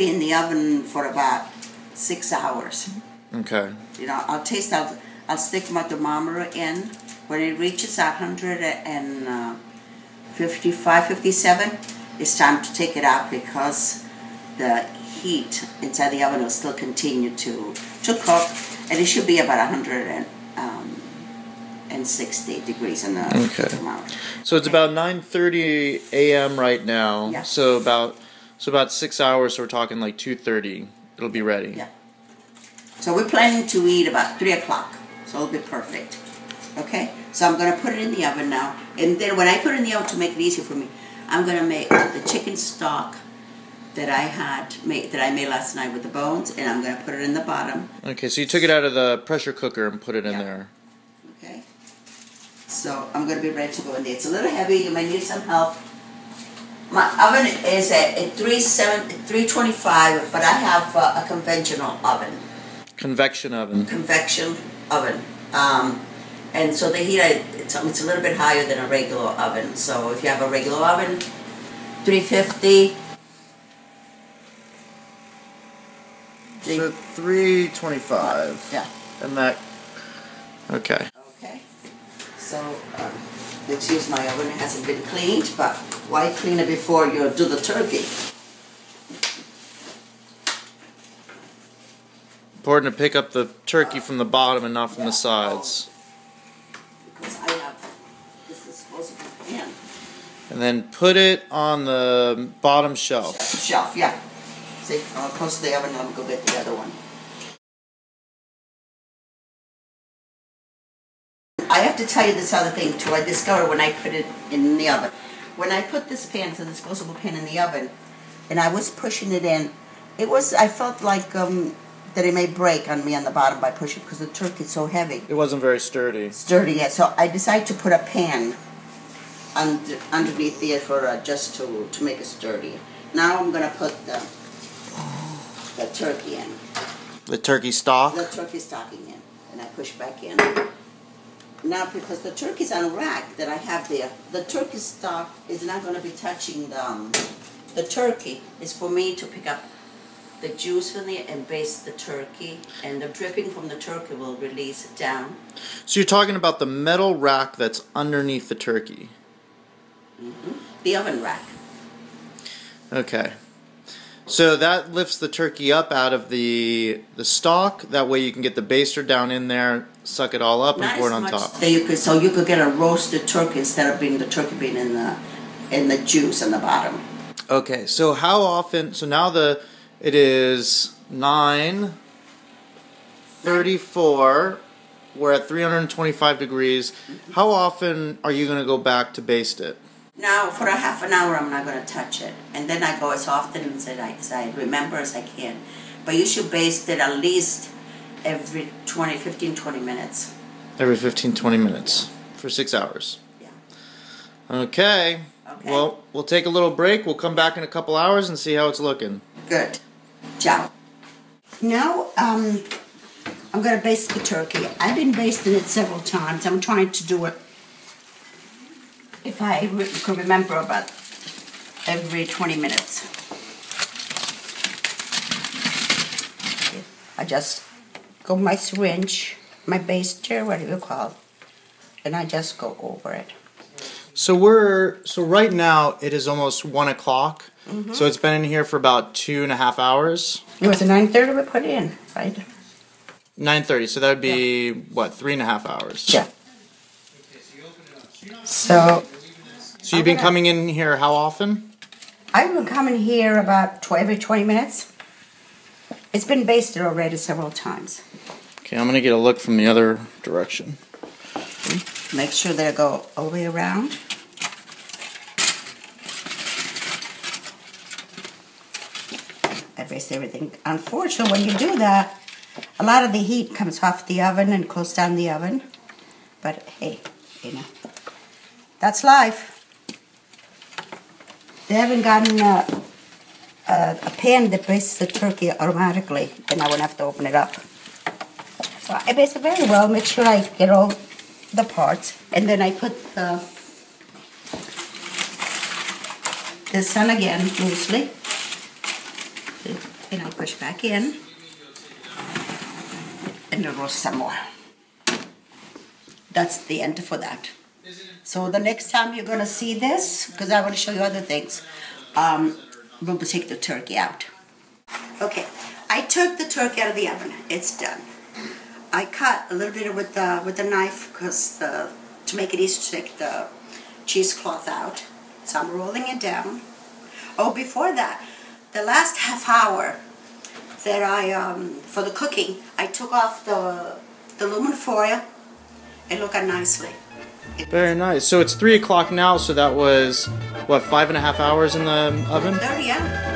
be in the oven for about 6 hours. Okay. You know, I'll stick my thermometer in. When it reaches 155, 57, it's time to take it out because the heat inside the oven will still continue to cook, and it should be about 160 degrees in the thermometer. So it's about 9:30 a.m. right now. Yeah. So about 6 hours. So we're talking like 2:30. It'll be ready. Yeah. So we're planning to eat about 3 o'clock. So it'll be perfect. Okay. So I'm gonna put it in the oven now, and then when I put it in the oven to make it easier for me, I'm gonna make the chicken stock that I made last night with the bones, and I'm gonna put it in the bottom. Okay. So you took it out of the pressure cooker and put it in there. Okay. So I'm going to be ready to go in there. It's a little heavy. You might need some help. My oven is at 325, but I have a conventional oven. Convection oven. Convection oven. And so the heat, it's a little bit higher than a regular oven. So if you have a regular oven, 350. So 325. Yeah. And that. Okay. Okay. So let's use my oven. It hasn't been cleaned, but why clean it before you do the turkey? Important to pick up the turkey from the bottom and not from the sides. Because I have this disposable pan. And then put it on the bottom shelf. Shelf, yeah. See, I'll close the oven and I'll go get the other one. I have to tell you this other thing too. I discovered when I put it in the oven. When I put this pan, the disposable pan in the oven, and I was pushing it in, I felt like that it may break on me on the bottom by pushing because the turkey is so heavy. It wasn't very sturdy. Sturdy, yeah. So I decided to put a pan underneath there for just to make it sturdy. Now I'm gonna put the turkey in. The turkey stock? The turkey stocking in, and I push back in. Now, because the turkey's on a rack that I have there, the turkey stock is not going to be touching the turkey. It's for me to pick up the juice from there and baste the turkey, and the dripping from the turkey will release it down. So you're talking about the metal rack that's underneath the turkey? Mm-hmm. The oven rack. Okay. So that lifts the turkey up out of the stock. That way you can get the baster down in there, suck it all up, and pour it on top. So you could get a roasted turkey instead of the turkey being in the juice on the bottom. Okay. So how often? So now it is 9:34. We're at 325 degrees. How often are you going to go back to baste it? Now, for a half an hour, I'm not going to touch it. And then I go as often as I remember as I can. But you should baste it at least every 15, 20 minutes. Every 15, 20 minutes for 6 hours. Yeah. Okay. Well, we'll take a little break. We'll come back in a couple hours and see how it's looking. Good. Ciao. Now, I'm going to baste the turkey. I've been basting it several times. I'm trying to do it, if I could remember, about every 20 minutes. I just go my syringe, my baster, whatever you call it, and I just go over it. So right now it is almost 1 o'clock. Mm-hmm. So it's been in here for about 2.5 hours. It was at 9:30 we put it in, right? 9:30. So that would be what, 3.5 hours? Yeah. So you've been coming in here how often? I've been coming here about every 20 minutes. It's been basted already several times. Okay, I'm going to get a look from the other direction. Make sure that I go all the way around. I baste everything. Unfortunately, when you do that, a lot of the heat comes off the oven and cools down the oven. But hey, you know, that's life. They haven't gotten a pan that bastes the turkey automatically, then I won't have to open it up. So I baste it very well, make sure I get all the parts, and then I put this on again loosely. And I push back in. And I'll roast some more. That's the end for that. So the next time you're gonna see this, because I want to show you other things, we'll take the turkey out. Okay, I took the turkey out of the oven. It's done. I cut a little bit with the knife because to make it easy to take the cheesecloth out. So I'm rolling it down. Oh, before that, the last half hour that I for the cooking, I took off the aluminum foil. It looked nicely. Very nice. So it's 3 o'clock now, so that was, what, 5.5 hours in the oven? Yeah.